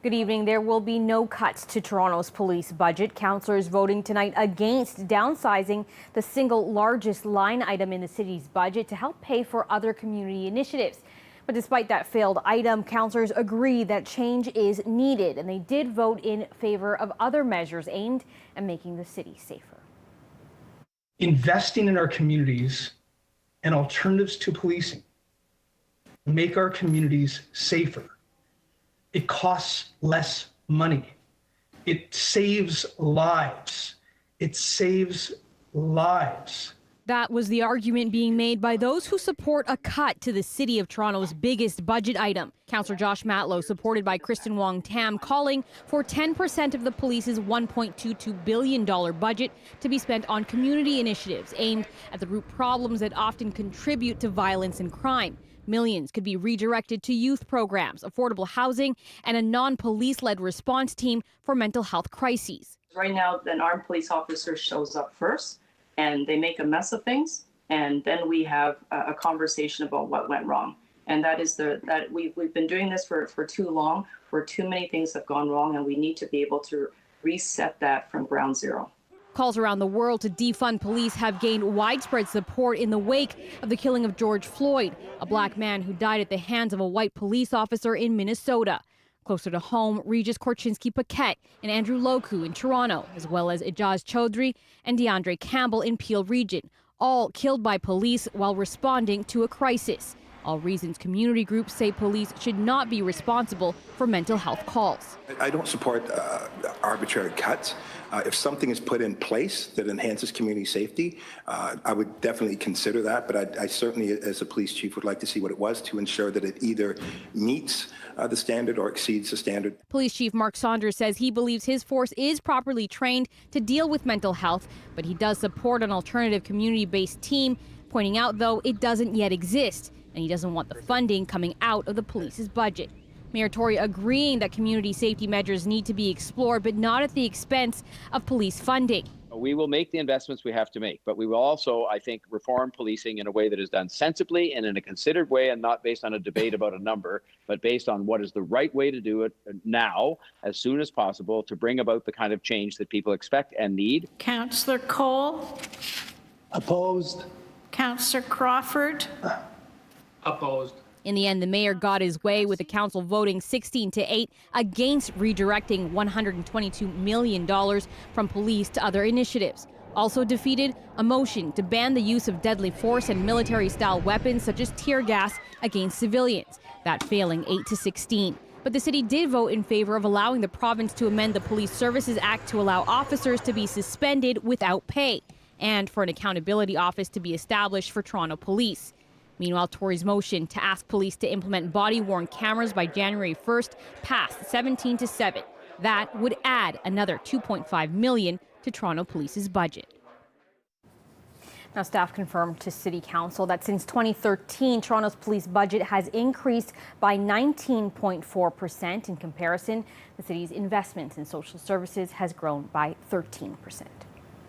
Good evening. There will be no cuts to Toronto's police budget. Councillors voting tonight against downsizing the single largest line item in the city's budget to help pay for other community initiatives. But despite that failed item, councillors agree that change is needed, and they did vote in favor of other measures aimed at making the city safer. Investing in our communities and alternatives to policing make our communities safer. It costs less money. It saves lives. It saves lives. That was the argument being made by those who support a cut to the City of Toronto's biggest budget item. Councillor Josh Matlow, supported by Kristen Wong-Tam, calling for 10% of the police's $1.22 billion budget to be spent on community initiatives aimed at the root problems that often contribute to violence and crime. Millions could be redirected to youth programs, affordable housing, and a non-police-led response team for mental health crises. Right now, an armed police officer shows up first, and they make a mess of things, and then we have a conversation about what went wrong. And that is that we've been doing this for too long, where too many things have gone wrong, and we need to be able to reset that from ground zero. Calls around the world to defund police have gained widespread support in the wake of the killing of George Floyd, a black man who died at the hands of a white police officer in Minnesota. Closer to home, Regis Korchinski-Paquette and Andrew Loku in Toronto, as well as Ijaz Chaudhry and DeAndre Campbell in Peel Region, all killed by police while responding to a crisis. All reasons community groups say police should not be responsible for mental health calls. I don't support arbitrary cuts. If something is put in place that enhances community safety, I would definitely consider that. But I certainly, as a police chief, would like to see what it was to ensure that it either meets the standard or exceeds the standard. Police Chief Mark Saunders says he believes his force is properly trained to deal with mental health, but he does support an alternative community-based team, pointing out, though, it doesn't yet exist, and he doesn't want the funding coming out of the police's budget. Mayor Tory agreeing that community safety measures need to be explored, but not at the expense of police funding. We will make the investments we have to make, but we will also, I think, reform policing in a way that is done sensibly and in a considered way, and not based on a debate about a number, but based on what is the right way to do it now, as soon as possible, to bring about the kind of change that people expect and need. Councillor Cole. Opposed. Councillor Crawford. Opposed. In the end, the mayor got his way, with the council voting 16-8 against redirecting $122 million from police to other initiatives. Also defeated a motion to ban the use of deadly force and military-style weapons such as tear gas against civilians, that failing 8-16. But the city did vote in favor of allowing the province to amend the Police Services Act to allow officers to be suspended without pay, and for an accountability office to be established for Toronto Police. Meanwhile, Tory's motion to ask police to implement body-worn cameras by January 1st passed 17-7. That would add another $2.5 million to Toronto Police's budget. Now, staff confirmed to City Council that since 2013, Toronto's police budget has increased by 19.4%. In comparison, the city's investments in social services has grown by 13%.